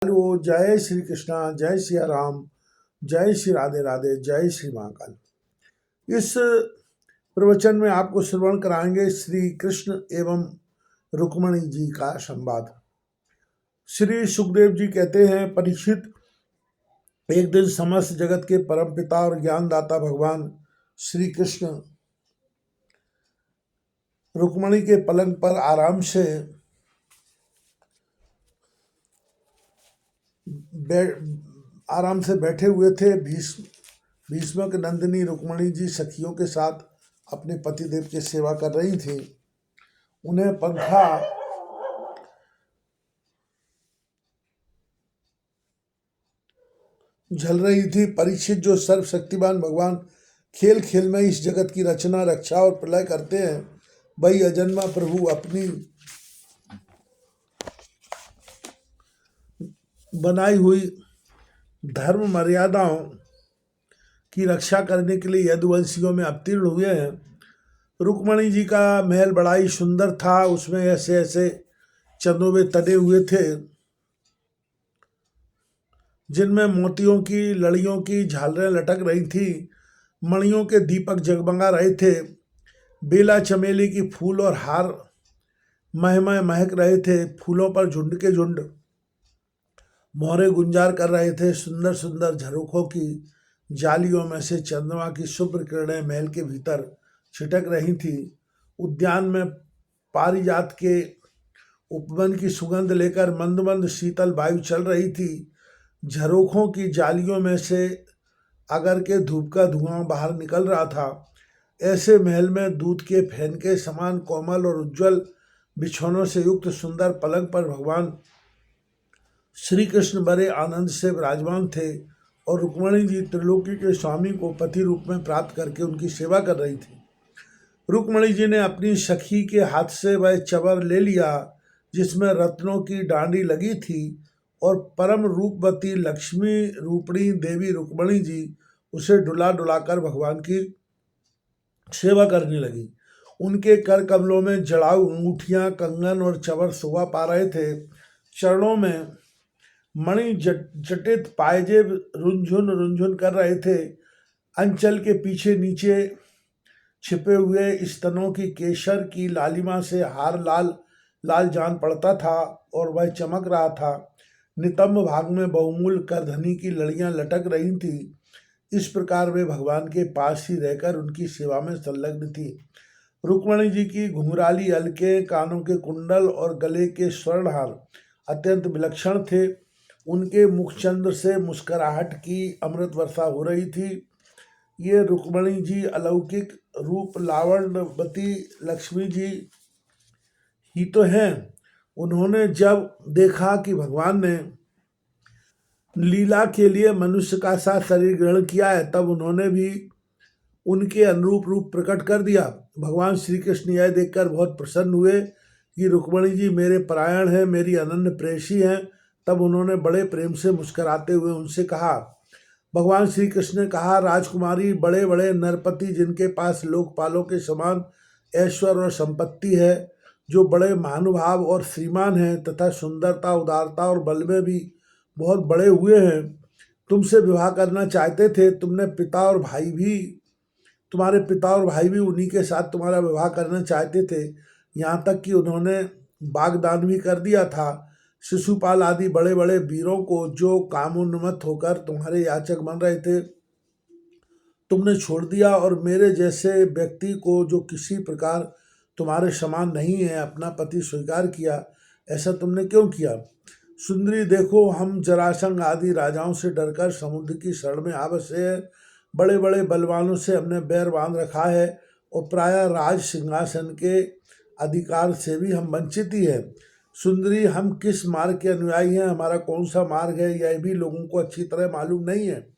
Hello, जय श्री कृष्णा, जय सिया राम, जय श्री राधे राधे, जय श्री महाकाल। इस प्रवचन में आपको श्रवण कराएंगे श्री कृष्ण एवं रुक्मणी जी का संवाद। श्री सुखदेव जी कहते हैं, परीक्षित, एक दिन समस्त जगत के परम पिता और ज्ञानदाता भगवान श्री कृष्ण रुक्मणी के पलंग पर आराम से बैठे हुए थे। भीष्मक नंदिनी रुक्मणी जी सखियों के साथ अपने पतिदेव की सेवा कर रही थी। उन्हें पंखा झल रही थी। परीक्षित, जो सर्वशक्तिमान भगवान खेल खेल में इस जगत की रचना, रक्षा और प्रलय करते हैं, वही अजन्मा प्रभु अपनी बनाई हुई धर्म मर्यादाओं की रक्षा करने के लिए यदुवंशियों में अवतीर्ण हुए हैं। रुक्मणी जी का महल बड़ा ही सुंदर था। उसमें ऐसे ऐसे चंदोबे तने हुए थे जिनमें मोतियों की लड़ियों की झालरें लटक रही थी। मणियों के दीपक जगमगा रहे थे। बेला चमेली की फूल और हार महमय महक रहे थे। फूलों पर झुंड के झुंड मोहरे गुंजार कर रहे थे। सुंदर सुंदर झरोखों की जालियों में से चंद्रमा की शुभ्र किरणें महल के भीतर छिटक रही थी। उद्यान में पारिजात के उपवन की सुगंध लेकर मंद मंद शीतल वायु चल रही थी। झरोखों की जालियों में से अगर के धूप का धुआं बाहर निकल रहा था। ऐसे महल में दूध के फैन के समान कोमल और उज्जवल बिछौनों से युक्त सुंदर पलंग पर भगवान श्री कृष्ण बड़े आनंद से विराजमान थे और रुक्मणी जी त्रिलोकी के स्वामी को पति रूप में प्राप्त करके उनकी सेवा कर रही थी। रुक्मणी जी ने अपनी सखी के हाथ से वह चवर ले लिया जिसमें रत्नों की डांडी लगी थी और परम रूपवती लक्ष्मी रूपणी देवी रुक्मणी जी उसे डुला डुलाकर भगवान की सेवा करने लगी। उनके कर कमलों में जड़ाऊ अंगूठियां, कंगन और चवर शोभा पा रहे थे। चरणों में मणि जटित पायजेब रुंझुन रुंझुन कर रहे थे। अंचल के पीछे नीचे छिपे हुए स्तनों की केसर की लालिमा से हार लाल लाल जान पड़ता था और वह चमक रहा था। नितंब भाग में बहुमूल्य करधनी की लड़ियां लटक रही थी। इस प्रकार वे भगवान के पास ही रहकर उनकी सेवा में संलग्न थी। रुक्मणी जी की घुंघराली अलके, कानों के कुंडल और गले के स्वर्णहार अत्यंत विलक्षण थे। उनके मुखचंद्र से मुस्कुराहट की अमृत वर्षा हो रही थी। ये रुक्मणी जी अलौकिक रूप लावण्यवती लक्ष्मी जी ही तो हैं। उन्होंने जब देखा कि भगवान ने लीला के लिए मनुष्य का सा शरीर ग्रहण किया है, तब उन्होंने भी उनके अनुरूप रूप प्रकट कर दिया। भगवान श्री कृष्ण यह देखकर बहुत प्रसन्न हुए कि रुक्मणी जी मेरे परायण हैं, मेरी अनन्य प्रेयसी हैं। तब उन्होंने बड़े प्रेम से मुस्कुराते हुए उनसे कहा। भगवान श्री कृष्ण ने कहा, राजकुमारी, बड़े बड़े नरपति जिनके पास लोकपालों के समान ऐश्वर्य और संपत्ति है, जो बड़े महानुभाव और श्रीमान हैं तथा सुंदरता, उदारता और बल में भी बहुत बड़े हुए हैं, तुमसे विवाह करना चाहते थे। तुम्हारे पिता और भाई भी उन्हीं के साथ तुम्हारा विवाह करना चाहते थे। यहाँ तक कि उन्होंने वाग्दान भी कर दिया था। शिशुपाल आदि बड़े बड़े वीरों को, जो कामोन्मत्त होकर तुम्हारे याचक बन रहे थे, तुमने छोड़ दिया और मेरे जैसे व्यक्ति को, जो किसी प्रकार तुम्हारे समान नहीं है, अपना पति स्वीकार किया। ऐसा तुमने क्यों किया? सुंदरी, देखो, हम जरासंध आदि राजाओं से डरकर समुद्र की शरण में आ बसे हैं। बड़े बड़े बलवानों से हमने बैर बांध रखा है और प्रायः राज सिंहासन के अधिकार से भी हम वंचित ही हैं। सुंदरी, हम किस मार्ग के अनुयायी हैं, हमारा कौन सा मार्ग है, यह भी लोगों को अच्छी तरह मालूम नहीं है।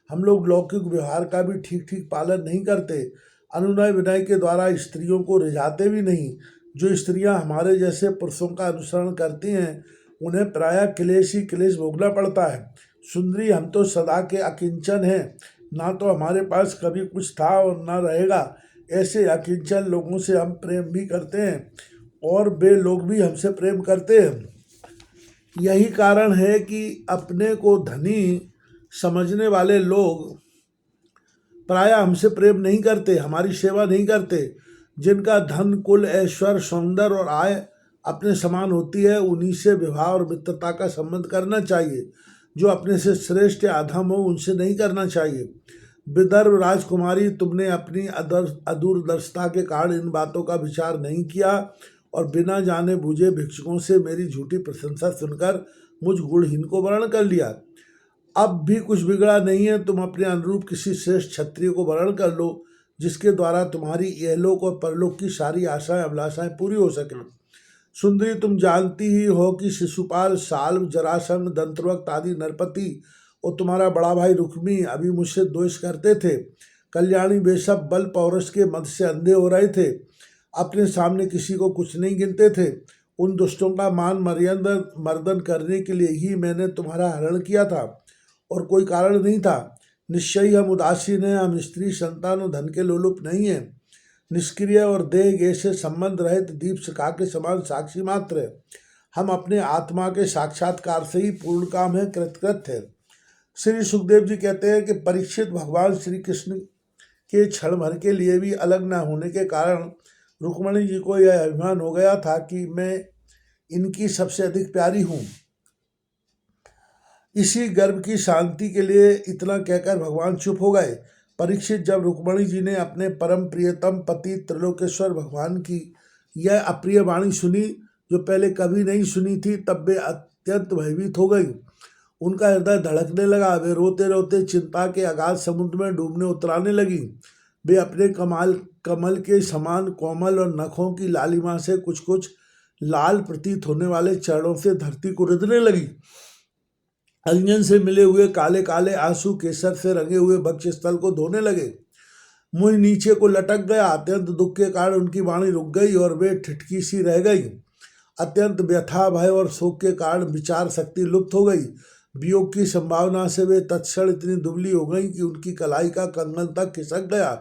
हम लोग लौकिक व्यवहार का भी ठीक ठीक पालन नहीं करते। अनुनय विनय के द्वारा स्त्रियों को रिझाते भी नहीं। जो स्त्रियां हमारे जैसे पुरुषों का अनुसरण करती हैं, उन्हें प्रायः क्लेश ही क्लेश भोगना पड़ता है। सुंदरी, हम तो सदा के अकिंचन हैं, ना तो हमारे पास कभी कुछ था और ना रहेगा। ऐसे अकिंचन लोगों से हम प्रेम भी करते हैं और वे लोग भी हमसे प्रेम करते हैं। यही कारण है कि अपने को धनी समझने वाले लोग प्रायः हमसे प्रेम नहीं करते, हमारी सेवा नहीं करते। जिनका धन, कुल, ऐश्वर्य, सौंदर्य और आय अपने समान होती है, उन्हीं से विवाह और मित्रता का संबंध करना चाहिए। जो अपने से श्रेष्ठ या अधम हो, उनसे नहीं करना चाहिए। विदर्भ राजकुमारी, तुमने अपनी अदूरदर्शिता के कारण इन बातों का विचार नहीं किया और बिना जाने बूझे भिक्षुकों से मेरी झूठी प्रशंसा सुनकर मुझ गुणहीन को वर्ण कर लिया। अब भी कुछ बिगड़ा नहीं है, तुम अपने अनुरूप किसी श्रेष्ठ क्षत्रिय को वर्ण कर लो, जिसके द्वारा तुम्हारी यहलोक और परलोक की सारी आशाएं अभिलाषाएं पूरी हो सकें। सुंदरी, तुम जानती ही हो कि शिशुपाल, साल्व, जरासंध, दंतवक्त आदि नरपति और तुम्हारा बड़ा भाई रुक्मी अभी मुझसे द्वेष करते थे। कल्याणी वे सब बल पौरुष के मद से अंधे हो रहे थे, अपने सामने किसी को कुछ नहीं गिनते थे। उन दुष्टों का मान मर्यादा मर्दन करने के लिए ही मैंने तुम्हारा हरण किया था और कोई कारण नहीं था। निश्चय ही हम उदासीन हैं, हम स्त्री, संतान और धन के लोलुप नहीं हैं। निष्क्रिय और देह गेह से संबंध रहित दीप शिखा के समान साक्षी मात्र है। हम अपने आत्मा के साक्षात्कार से ही पूर्ण काम है, कृतकृत है। श्री सुखदेव जी कहते हैं कि परीक्षित, भगवान श्री कृष्ण के क्षण भर के लिए भी अलग न होने के कारण रुक्मणी जी को यह अभिमान हो गया था कि मैं इनकी सबसे अधिक प्यारी हूँ। इसी गर्भ की शांति के लिए इतना कहकर भगवान चुप हो गए। परीक्षित, जब रुक्मणी जी ने अपने परम प्रियतम पति त्रिलोकेश्वर भगवान की यह अप्रिय वाणी सुनी, जो पहले कभी नहीं सुनी थी, तब वे अत्यंत भयभीत हो गई। उनका हृदय धड़कने लगा। वे रोते रोते चिंता के अगाध समुद्र में डूबने उतराने लगी। वे अपने कमल के समान कोमल और नखों की लालिमा से कुछ कुछ लाल प्रतीत होने वाले चरणों से धरती को रिदने लगी। अंजन से मिले हुए काले काले आंसू केसर से रंगे हुए वक्षस्थल को धोने लगे। मुंह नीचे को लटक गया। अत्यंत दुख के कारण उनकी वाणी रुक गई और वे ठिठकी सी रह गई। अत्यंत व्यथा, भय और शोक के कारण विचार शक्ति लुप्त हो गई। वियोग की संभावना से वे तत्क्षण इतनी दुबली हो गई कि उनकी कलाई का कंगन तक खिसक गया,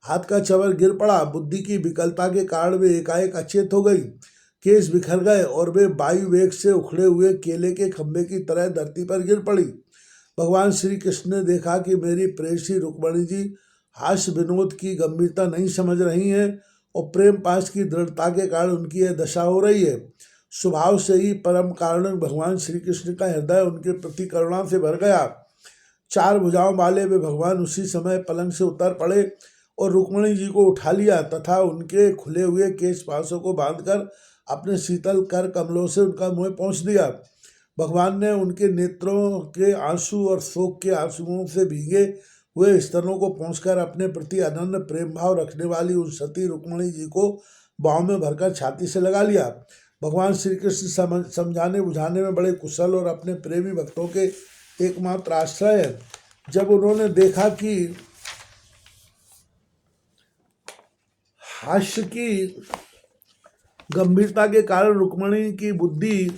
हाथ का चवर गिर पड़ा। बुद्धि की विकलता के कारण वे एकाएक अचेत हो गई। केस बिखर गए और वे वायु वेग से उखड़े हुए केले के खंभे की तरह धरती पर गिर पड़ी। भगवान श्री कृष्ण ने देखा कि मेरी प्रेयसी रुक्मणी जी हास्य विनोद की गंभीरता नहीं समझ रही हैं और प्रेम पाश की दृढ़ता के कारण उनकी यह दशा हो रही है। स्वभाव से ही परम कारण भगवान श्री कृष्ण का हृदय उनके प्रति करुणा से भर गया। चार भुजाओं वाले वे भगवान उसी समय पलंग से उतर पड़े और रुक्मणी जी को उठा लिया तथा उनके खुले हुए केश पाशों को बांधकर अपने शीतल कर कमलों से उनका मुंह पहुँच दिया। भगवान ने उनके नेत्रों के आंसू और शोक के आंसुओं से भीगे हुए स्तनों को पहुँचकर अपने प्रति अनन्य प्रेम भाव रखने वाली उन सती रुक्मणी जी को बाहों में भरकर छाती से लगा लिया। भगवान श्री कृष्ण समझाने बुझाने में बड़े कुशल और अपने प्रेमी भक्तों के एकमात्र आश्रय है। जब उन्होंने देखा कि हास्य की गंभीरता के कारण रुक्मणी की बुद्धि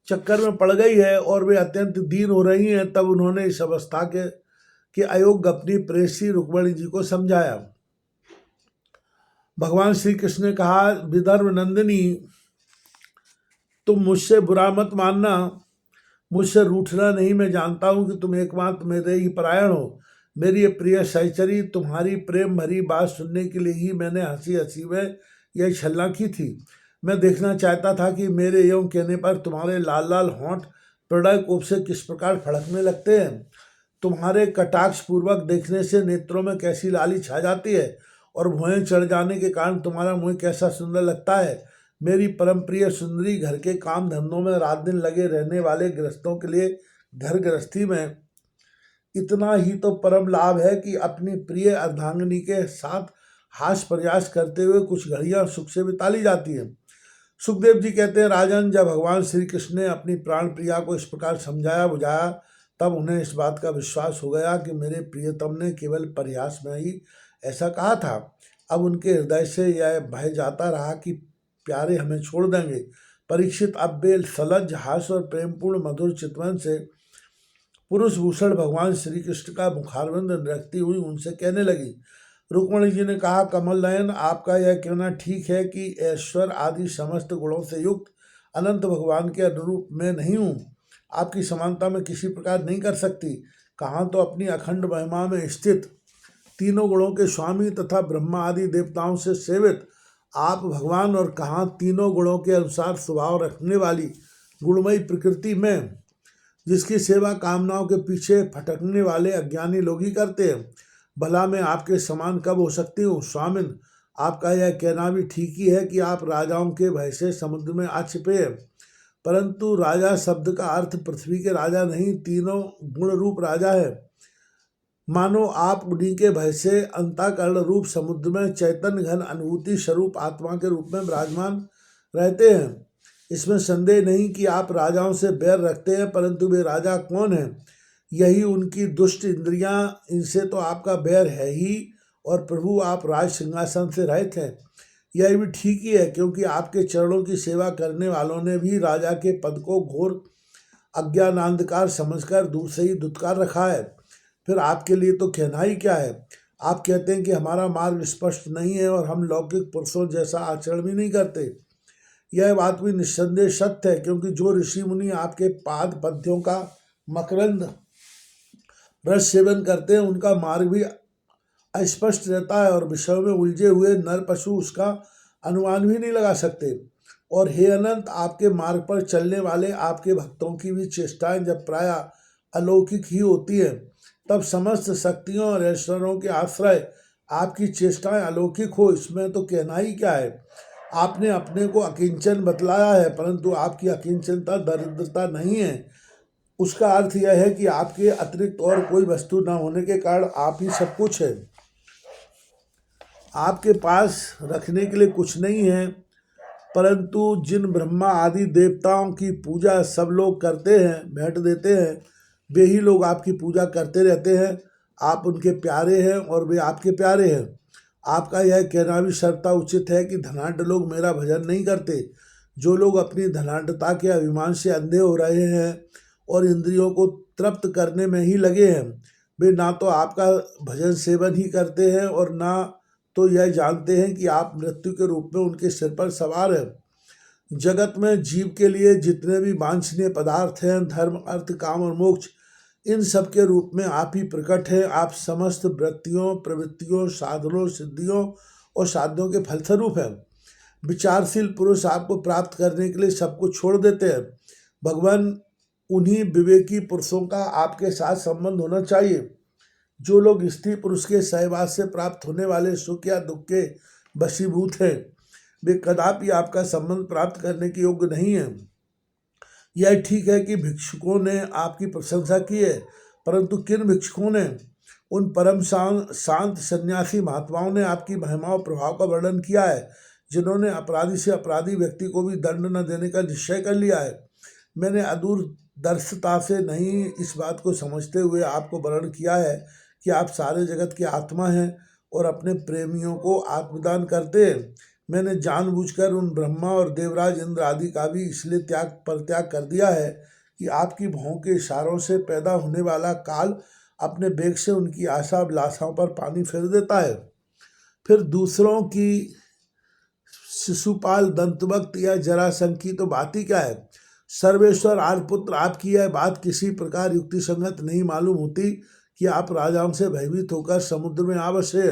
चक्कर में पड़ गई है और वे अत्यंत दीन हो रही हैं, तब उन्होंने इस अवस्था के अयोग्य अपनी प्रेयसी रुक्मणी जी को समझाया। भगवान श्री कृष्ण ने कहा, विदर्भ नंदिनी, तुम मुझसे बुरा मत मानना, मुझसे रूठना नहीं। मैं जानता हूँ कि तुम एकमात्र मेरे ही परायण हो। मेरी ये प्रिय सहचरी, तुम्हारी प्रेम भरी बात सुनने के लिए ही मैंने हंसी हंसी में यह छलना की थी। मैं देखना चाहता था कि मेरे यूं कहने पर तुम्हारे लाल लाल होंठ प्रणय कोप से किस प्रकार फड़कने लगते हैं। तुम्हारे कटाक्ष पूर्वक देखने से नेत्रों में कैसी लाली छा जाती है और भुएं चढ़ जाने के कारण तुम्हारा मुंह कैसा सुंदर लगता है। मेरी परम प्रिय सुंदरी, घर के काम धंधों में रात दिन लगे रहने वाले गृहस्थों के लिए घर गृहस्थी में इतना ही तो परम लाभ है कि अपनी प्रिय अर्धांगिनी के साथ हास प्रयास करते हुए कुछ घड़ियां सुख से बिता ली जाती हैं। सुखदेव जी कहते हैं, राजन, जब भगवान श्री कृष्ण ने अपनी प्राण प्रिया को इस प्रकार समझाया बुझाया, तब उन्हें इस बात का विश्वास हो गया कि मेरे प्रियतम ने केवल प्रयास में ही ऐसा कहा था। अब उनके हृदय से यह भय जाता रहा कि प्यारे हमें छोड़ देंगे। परीक्षित, अब वे सलज हास्य और प्रेमपूर्ण मधुर चितवन से पुरुष भूषण भगवान श्री कृष्ण का मुखारविंद रखती हुई उनसे कहने लगी। रुक्मणी जी ने कहा, कमल नयन, आपका यह कहना ठीक है कि ऐश्वर्य आदि समस्त गुणों से युक्त अनंत भगवान के अनुरूप मैं नहीं हूँ। आपकी समानता में किसी प्रकार नहीं कर सकती। कहाँ तो अपनी अखंड महिमा में स्थित तीनों गुणों के स्वामी तथा ब्रह्मा आदि देवताओं से सेवित आप भगवान, और कहाँ तीनों गुणों के अनुसार स्वभाव रखने वाली गुणमयी प्रकृति में, जिसकी सेवा कामनाओं के पीछे भटकने वाले अज्ञानी लोग ही करते हैं। भला मैं आपके समान कब हो सकती हूँ स्वामिन? आपका यह कहना भी ठीक ही है कि आप राजाओं के भय से समुद्र में आ छिपे हैं, परंतु राजा शब्द का अर्थ पृथ्वी के राजा नहीं, तीनों गुण रूप राजा है। मानो आप उन्हीं के भय से अंतःकरण रूप समुद्र में चैतन्य घन अनुभूति स्वरूप आत्मा के रूप में विराजमान रहते हैं। इसमें संदेह नहीं कि आप राजाओं से बैर रखते हैं, परंतु वे राजा कौन हैं? यही उनकी दुष्ट इंद्रियां, इनसे तो आपका बैर है ही। और प्रभु, आप राज सिंहासन से रहित हैं, यह भी ठीक ही है, क्योंकि आपके चरणों की सेवा करने वालों ने भी राजा के पद को घोर अज्ञानांधकार समझकर दूर से ही दुत्कार रखा है। फिर आपके लिए तो कहना ही क्या है। आप कहते हैं कि हमारा मार्ग स्पष्ट नहीं है और हम लौकिक पुरुषों जैसा आचरण भी नहीं करते। यह बात भी निस्संदेह सत्य है, क्योंकि जो ऋषि मुनि आपके पाद पद्यों का मकरंद रस सेवन करते हैं, उनका मार्ग भी अस्पष्ट रहता है और विषयों में उलझे हुए नर पशु उसका अनुमान भी नहीं लगा सकते। और हे अनंत, आपके मार्ग पर चलने वाले आपके भक्तों की भी चेष्टाएं जब प्रायः अलौकिक ही होती हैं, तब समस्त शक्तियों और ऐश्वर्यों के आश्रय आपकी चेष्टाएं अलौकिक हो, इसमें तो कहना ही क्या है। आपने अपने को अकिंचन बतलाया है, परंतु आपकी अकिंचनता दरिद्रता नहीं है। उसका अर्थ यह है कि आपके अतिरिक्त और कोई वस्तु न होने के कारण आप ही सब कुछ है। आपके पास रखने के लिए कुछ नहीं है, परंतु जिन ब्रह्मा आदि देवताओं की पूजा सब लोग करते हैं, भेंट देते हैं, वे ही लोग आपकी पूजा करते रहते हैं। आप उनके प्यारे हैं और वे आपके प्यारे हैं। आपका यह कहना भी सर्वथा उचित है कि धनाढ्य लोग मेरा भजन नहीं करते। जो लोग अपनी धनाढ्यता के अभिमान से अंधे हो रहे हैं और इंद्रियों को तृप्त करने में ही लगे हैं, वे ना तो आपका भजन सेवन ही करते हैं और ना तो यह जानते हैं कि आप मृत्यु के रूप में उनके सिर पर सवार हैं। जगत में जीव के लिए जितने भी वांछनीय पदार्थ हैं, धर्म अर्थ काम और मोक्ष, इन सब के रूप में आप ही प्रकट हैं। आप समस्त वृत्तियों प्रवृत्तियों साधनों सिद्धियों और साध्यों के फलस्वरूप हैं। विचारशील पुरुष आपको प्राप्त करने के लिए सब कुछ छोड़ देते हैं। भगवान, उन्हीं विवेकी पुरुषों का आपके साथ संबंध होना चाहिए। जो लोग स्त्री पुरुष के सहवास से प्राप्त होने वाले सुख या दुख के वशीभूत हैं, वे कदापि आपका संबंध प्राप्त करने के योग्य नहीं है। यह ठीक है कि भिक्षुकों ने आपकी प्रशंसा की है, परंतु किन भिक्षुकों ने? उन परम शांत सन्यासी महात्माओं ने आपकी महिमा और प्रभाव का वर्णन किया है, जिन्होंने अपराधी से अपराधी व्यक्ति को भी दंड न देने का निश्चय कर लिया है। मैंने अदूरदर्शिता से नहीं, इस बात को समझते हुए आपको वर्णन किया है कि आप सारे जगत की आत्मा हैं और अपने प्रेमियों को आत्मदान करते हैं। मैंने जानबूझकर उन ब्रह्मा और देवराज इंद्र आदि का भी इसलिए परित्याग कर दिया है कि आपकी भौं के इशारों से पैदा होने वाला काल अपने वेग से उनकी आशा अभिलाषाओं पर पानी फेर देता है। फिर दूसरों की शिशुपाल दंतवक्त या जरासंध की तो बात ही क्या है। सर्वेश्वर आर्यपुत्र, आपकी यह बात किसी प्रकार युक्ति संगत नहीं मालूम होती कि आप राजाओं से भयभीत होकर समुद्र में आ बसे,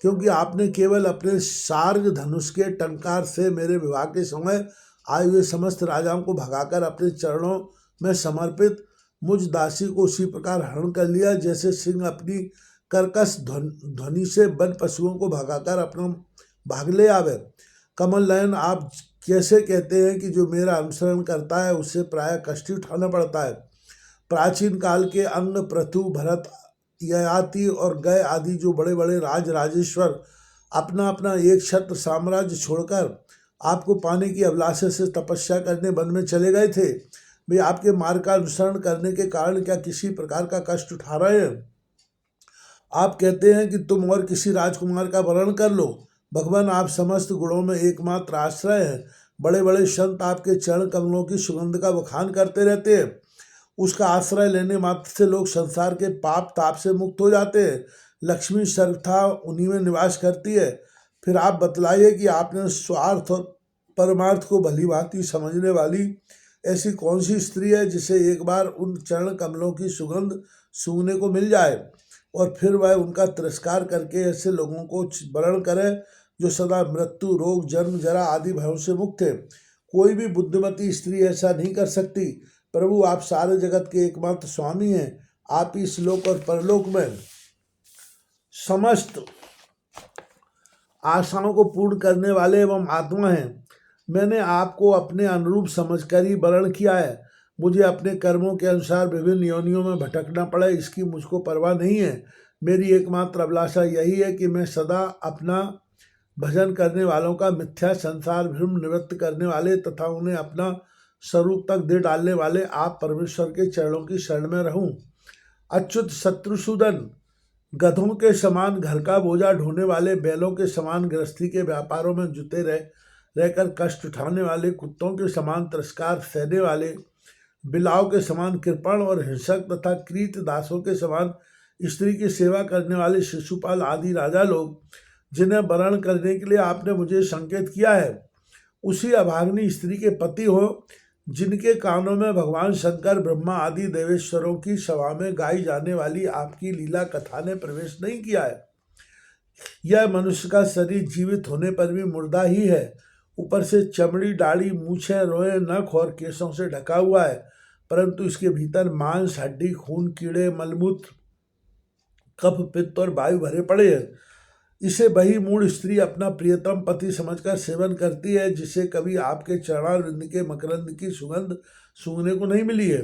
क्योंकि आपने केवल अपने सार्ग धनुष के टंकार से मेरे विवाह के समय आए हुए समस्त राजाओं को भगाकर अपने चरणों में समर्पित मुझ दासी को उसी प्रकार हरण कर लिया, जैसे सिंह अपनी कर्कश ध्वनि से वन पशुओं को भगाकर अपना भाग ले आवे। कमल नयन, आप कैसे कहते हैं कि जो मेरा अनुसरण करता है उसे प्रायः कष्ट उठाना पड़ता है। प्राचीन काल के अंग पृथु भरत ययाति और गय आदि जो बड़े बड़े राजेश्वर अपना अपना एक छत्र साम्राज्य छोड़कर आपको पाने की अभिलाषा से तपस्या करने वन में चले गए थे, वे आपके मार्ग का अनुसरण करने के कारण क्या किसी प्रकार का कष्ट उठा रहे हैं? आप कहते हैं कि तुम और किसी राजकुमार का वर्णन कर लो। भगवान, आप समस्त गुणों में एकमात्र आश्रय हैं। बड़े बड़े संत आपके चरण कमलों की सुगंध का बखान करते रहते हैं। उसका आश्रय लेने मात्र से लोग संसार के पाप ताप से मुक्त हो जाते हैं। लक्ष्मी सर्वथा उन्हीं में निवास करती है। फिर आप बतलाइए कि आपने स्वार्थ और परमार्थ को भली भांति समझने वाली ऐसी कौन सी स्त्री है जिसे एक बार उन चरण कमलों की सुगंध सूंघने को मिल जाए और फिर वह उनका तिरस्कार करके ऐसे लोगों को वरण करे जो सदा मृत्यु, रोग, जन्म, जरा आदि भयों से मुक्त है। कोई भी बुद्धिमती स्त्री ऐसा नहीं कर सकती। प्रभु, आप सारे जगत के एकमात्र स्वामी हैं। आप इस लोक और परलोक में समस्त आशाओं को पूर्ण करने वाले एवं आत्मा हैं। मैंने आपको अपने अनुरूप समझकर ही वर्ण किया है। मुझे अपने कर्मों के अनुसार विभिन्न योनियों में भटकना पड़े, इसकी मुझको परवाह नहीं है। मेरी एकमात्र अभिलाषा यही है कि मैं सदा अपना भजन करने वालों का मिथ्या संसार भ्रम निवृत्त करने वाले तथा उन्हें अपना स्वरूप तक दे डालने वाले आप परमेश्वर के चरणों की शरण में रहूं। अच्युत शत्रुसूदन, गधों के समान घर का बोझा ढोने वाले, बैलों के समान गृहस्थी के व्यापारों में जुटे रहकर कष्ट उठाने वाले, कुत्तों के समान तिरस्कार सहने वाले, बिलाव के समान कृपण और हिंसक तथा कृत दासों के समान स्त्री की सेवा करने वाले शिशुपाल आदि राजा लोग, जिन्हें वर्ण करने के लिए आपने मुझे संकेत किया है, उसी अभागिनी स्त्री के पति हो, जिनके कानों में भगवान शंकर, ब्रह्मा आदि देवेश्वरों की सभा में गाई जाने वाली आपकी लीला कथा ने प्रवेश नहीं किया है। यह मनुष्य का शरीर जीवित होने पर भी मुर्दा ही है। ऊपर से चमड़ी, दाढ़ी, मूछें, रोए, नख और केशों से ढका हुआ है, परंतु इसके भीतर मांस, हड्डी, खून, कीड़े, मलमूत्र, कफ, पित्त और वायु भरे पड़े हैं। इसे वही मूढ़ स्त्री अपना प्रियतम पति समझकर सेवन करती है, जिसे कभी आपके चरणारविंद के मकरंद की सुगंध सूंघने को नहीं मिली है।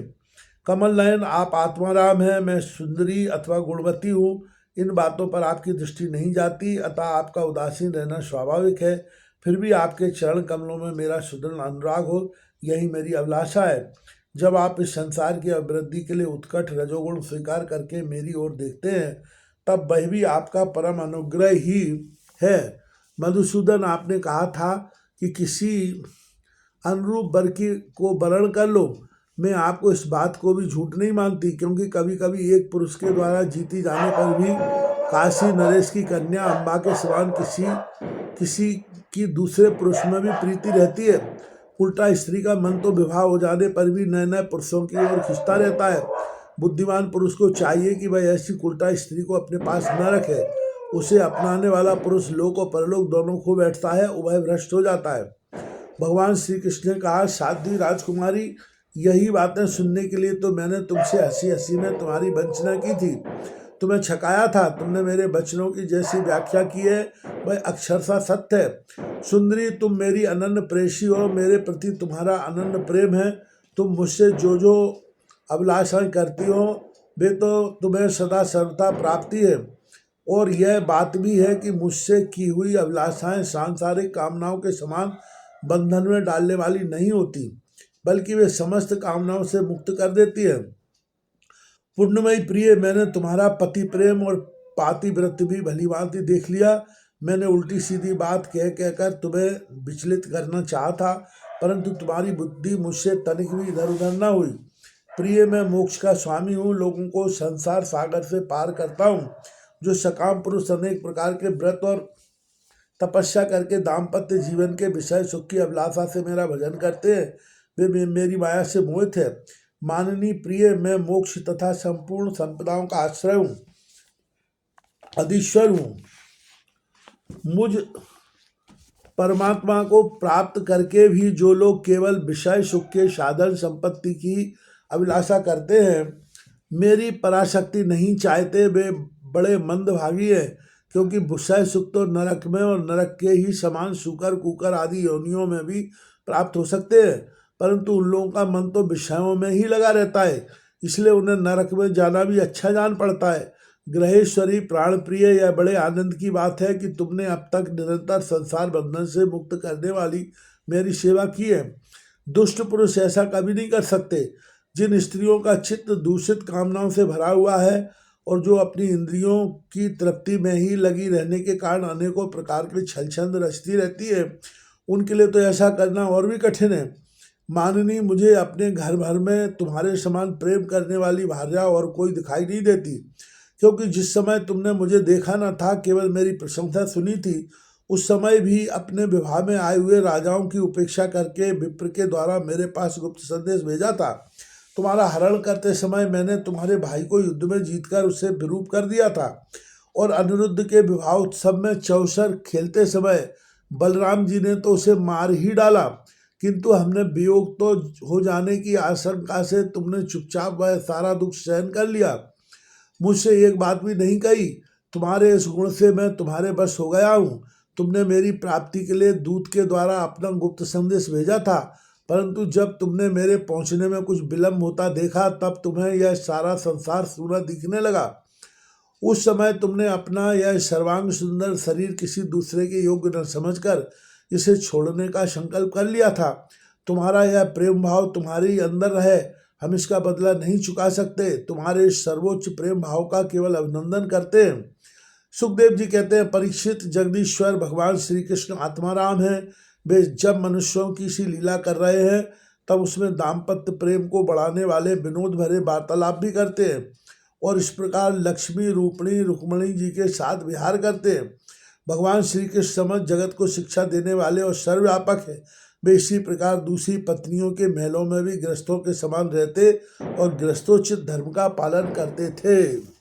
कमल नयन, आप आत्माराम हैं, मैं सुंदरी अथवा गुणवती हूँ, इन बातों पर आपकी दृष्टि नहीं जाती, अतः आपका उदासीन रहना स्वाभाविक है। फिर भी आपके चरण कमलों में मेरा सुदृढ़ अनुराग हो, यही मेरी अभिलाषा है। जब आप इस संसार की अभिवृद्धि के लिए उत्कट रजोगुण स्वीकार करके मेरी ओर देखते हैं, तब वह भी आपका परम अनुग्रह ही है। मधुसूदन, आपने कहा था कि किसी अनुरूप वर को वर्ण कर लो। मैं आपको इस बात को भी झूठ नहीं मानती, क्योंकि कभी कभी एक पुरुष के द्वारा जीती जाने पर भी काशी नरेश की कन्या अम्बा के समान किसी की दूसरे पुरुष में भी प्रीति रहती है। उल्टा स्त्री का मन तो विवाह हो जाने पर भी नए नए पुरुषों की ओर खिंचता रहता है। बुद्धिमान पुरुष को चाहिए कि वह ऐसी उल्टा स्त्री को अपने पास न रखे। उसे अपनाने वाला पुरुष लोक और परलोक दोनों खो बैठता है, उभय भ्रष्ट हो जाता है। भगवान श्री कृष्ण ने कहा, साध्वी राजकुमारी, यही बातें सुनने के लिए तो मैंने तुमसे हंसी हंसी में तुम्हारी वंचना की थी, तुम्हें छकाया था। तुमने मेरे वचनों की जैसी व्याख्या की है वह अक्षरशः सत्य है। सुंदरी, तुम मेरी अनन्य प्रेयसी हो, मेरे प्रति तुम्हारा अनन्य प्रेम है। तुम मुझसे जो अभिलाषाएं करती हो वे तो तुम्हें सदा सर्वथा प्राप्ति है। और यह बात भी है कि मुझसे की हुई अभिलाषाएं सांसारिक कामनाओं के समान बंधन में डालने वाली नहीं होती, बल्कि वे समस्त कामनाओं से मुक्त कर देती है। पुण्यमयी प्रिय, मैंने तुम्हारा पति प्रेम और पातिव्रत भी भली भांति देख लिया। मैंने उल्टी सीधी बात कहकर तुम्हें विचलित करना चाहा था, परंतु तुम्हारी बुद्धि मुझसे तनिक भी इधर उधर न हुई। प्रिय, मैं मोक्ष का स्वामी हूँ, लोगों को संसार सागर से पार करता हूँ। जो सकाम पुरुष अनेक प्रकार के व्रत और तपस्या करके दाम्पत्य जीवन के विषय सुख की अभिलाषा से मेरा भजन करते हैं, वे मेरी माया से मोहित है। माननीय प्रिय, मैं मोक्ष तथा संपूर्ण संपदाओं का आश्रय हूँ, अधीश्वर हूँ। मुझ परमात्मा को प्राप्त करके भी जो लोग केवल विषय सुख के साधन संपत्ति की अभिलाषा करते हैं, मेरी पराशक्ति नहीं चाहते, वे बड़े मंदभागी हैं। क्योंकि विषय सुख तो नरक में और नरक के ही समान सूकर, कुकर आदि योनियों में भी प्राप्त हो सकते हैं, परंतु उन लोगों का मन तो विषयों में ही लगा रहता है, इसलिए उन्हें नरक में जाना भी अच्छा जान पड़ता है। ग्रहेश्वरी प्राण प्रिय, यह बड़े आनंद की बात है कि तुमने अब तक निरंतर संसार बंधन से मुक्त करने वाली मेरी सेवा की है। दुष्ट पुरुष ऐसा कभी नहीं कर सकते। जिन स्त्रियों का चित्त दूषित कामनाओं से भरा हुआ है और जो अपनी इंद्रियों की तृप्ति में ही लगी रहने के कारण अनेकों प्रकार के छलछंद रचती रहती है, उनके लिए तो ऐसा करना और भी कठिन है। माननीय, मुझे अपने घर भर में तुम्हारे समान प्रेम करने वाली भार्या और कोई दिखाई नहीं देती, क्योंकि जिस समय तुमने मुझे देखा न था, केवल मेरी प्रशंसा सुनी थी, उस समय भी अपने विवाह में आए हुए राजाओं की उपेक्षा करके विप्र के द्वारा मेरे पास गुप्त संदेश भेजा था। तुम्हारा हरण करते समय मैंने तुम्हारे भाई को युद्ध में जीतकर उसे विरूप कर दिया था, और अनिरुद्ध के विवाह उत्सव में चौसर खेलते समय बलराम जी ने तो उसे मार ही डाला, किंतु हमने वियोग तो हो जाने की आशंका से तुमने चुपचाप वह सारा दुख सहन कर लिया, मुझसे एक बात भी नहीं कही। तुम्हारे इस गुण से मैं तुम्हारे बस हो गया हूँ। तुमने मेरी प्राप्ति के लिए दूत के द्वारा अपना गुप्त संदेश भेजा था, परंतु जब तुमने मेरे पहुंचने में कुछ विलंब होता देखा, तब तुम्हें यह सारा संसार सूना दिखने लगा। उस समय तुमने अपना यह सर्वांग सुंदर शरीर किसी दूसरे के योग्य न समझकर इसे छोड़ने का संकल्प कर लिया था। तुम्हारा यह प्रेम भाव तुम्हारे अंदर रहे, हम इसका बदला नहीं चुका सकते। तुम्हारे इस सर्वोच्च प्रेम भाव का केवल अभिनंदन करते हैं। सुखदेव जी कहते हैं, परीक्षित, जगदीश्वर भगवान श्री कृष्ण आत्माराम हैं। वे जब मनुष्यों की सी लीला कर रहे हैं, तब उसमें दाम्पत्य प्रेम को बढ़ाने वाले विनोद भरे वार्तालाप भी करते हैं, और इस प्रकार लक्ष्मी रूपणी रुक्मणी जी के साथ विहार करते हैं। भगवान श्री कृष्ण समझ जगत को शिक्षा देने वाले और सर्वव्यापक है। वे इसी प्रकार दूसरी पत्नियों के महलों में भी गृहस्थों के समान रहते और गृहस्थोचित धर्म का पालन करते थे।